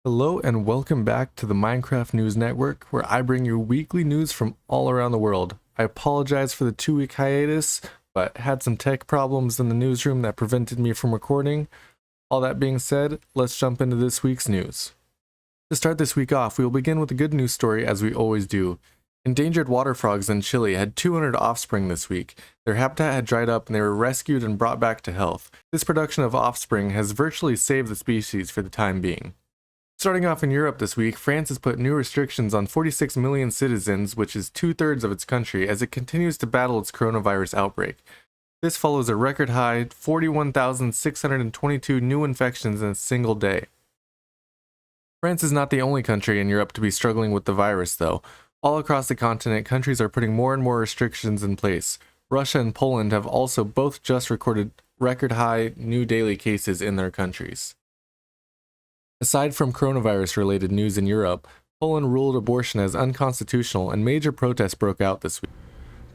Hello and welcome back to the Minecraft News Network, where I bring you weekly news from all around the world. I apologize for the 2-week hiatus, but had some tech problems in the newsroom that prevented me from recording. All that being said, let's jump into this week's news. To start this week off, we will begin with a good news story as we always do. Endangered water frogs in Chile had 200 offspring this week. Their habitat had dried up and they were rescued and brought back to health. This production of offspring has virtually saved the species for the time being. Starting off in Europe this week, France has put new restrictions on 46 million citizens, which is 2/3 of its country, as it continues to battle its coronavirus outbreak. This follows a record high 41,622 new infections in a single day. France is not the only country in Europe to be struggling with the virus, though. All across the continent, countries are putting more and more restrictions in place. Russia and Poland have also both just recorded record high new daily cases in their countries. Aside from coronavirus-related news in Europe, Poland ruled abortion as unconstitutional and major protests broke out this week.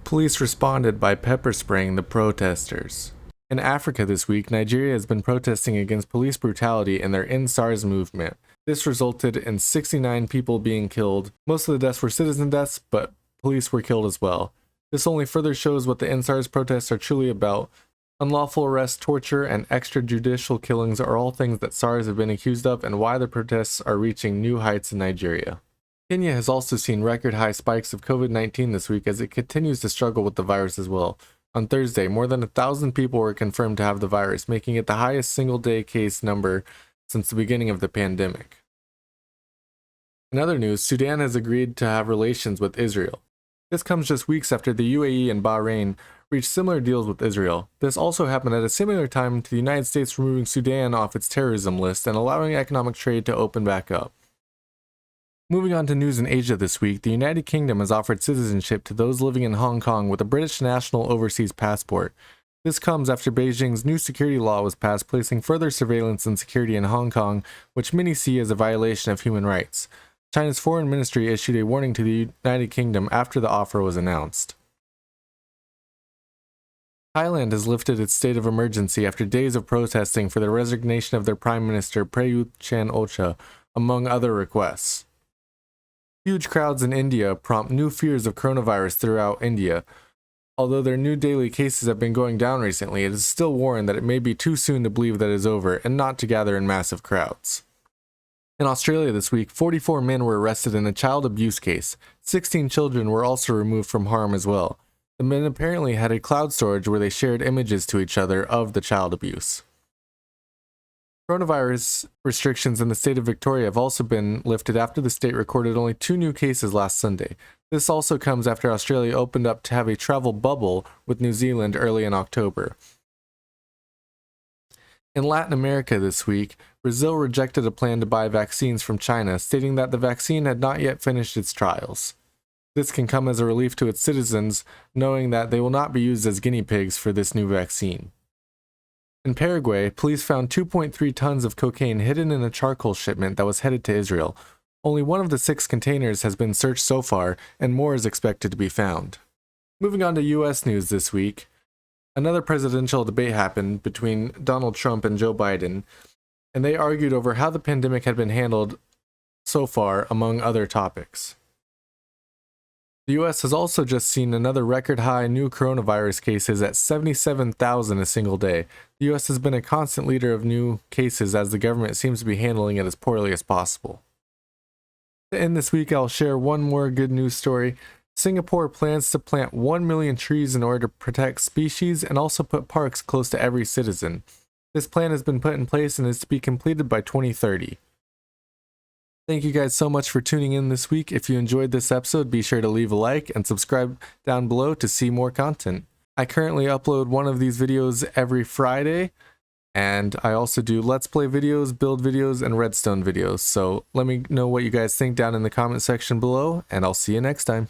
Police responded by pepper spraying the protesters. In Africa this week, Nigeria has been protesting against police brutality in their End SARS movement. This resulted in 69 people being killed. Most of the deaths were citizen deaths, but police were killed as well. This only further shows what the End SARS protests are truly about. Unlawful arrest, torture, and extrajudicial killings are all things that SARS have been accused of, and why the protests are reaching new heights in Nigeria. Kenya has also seen record high spikes of COVID-19 this week as it continues to struggle with the virus as well. On Thursday, more than 1,000 people were confirmed to have the virus, making it the highest single-day case number since the beginning of the pandemic. In other news, Sudan has agreed to have relations with Israel. This comes just weeks after the UAE and Bahrain reached similar deals with Israel. This also happened at a similar time to the United States removing Sudan off its terrorism list and allowing economic trade to open back up. Moving on to news in Asia this week, the United Kingdom has offered citizenship to those living in Hong Kong with a British national overseas passport. This comes after Beijing's new security law was passed, placing further surveillance and security in Hong Kong, which many see as a violation of human rights. China's foreign ministry issued a warning to the United Kingdom after the offer was announced. Thailand has lifted its state of emergency after days of protesting for the resignation of their Prime Minister Prayut Chan-o-cha, among other requests. Huge crowds in India prompt new fears of coronavirus throughout India. Although their new daily cases have been going down recently, it is still warned that it may be too soon to believe that it is over and not to gather in massive crowds. In Australia this week, 44 men were arrested in a child abuse case. 16 children were also removed from harm as well. The men apparently had a cloud storage where they shared images to each other of the child abuse. Coronavirus restrictions in the state of Victoria have also been lifted after the state recorded only 2 new cases last Sunday. This also comes after Australia opened up to have a travel bubble with New Zealand early in October. In Latin America this week, Brazil rejected a plan to buy vaccines from China, stating that the vaccine had not yet finished its trials. This can come as a relief to its citizens, knowing that they will not be used as guinea pigs for this new vaccine. In Paraguay, police found 2.3 tons of cocaine hidden in a charcoal shipment that was headed to Israel. Only one of the 6 containers has been searched so far, and more is expected to be found. Moving on to US news this week, another presidential debate happened between Donald Trump and Joe Biden, and they argued over how the pandemic had been handled so far, among other topics. The US has also just seen another record high new coronavirus cases at 77,000 a single day. The US has been a constant leader of new cases as the government seems to be handling it as poorly as possible. To end this week, I'll share one more good news story. Singapore plans to plant 1 million trees in order to protect species and also put parks close to every citizen. This plan has been put in place and is to be completed by 2030. Thank you guys so much for tuning in this week. If you enjoyed this episode, be sure to leave a like and subscribe down below to see more content. I currently upload one of these videos every Friday, and I also do Let's Play videos, build videos, and redstone videos. So let me know what you guys think down in the comment section below, and I'll see you next time.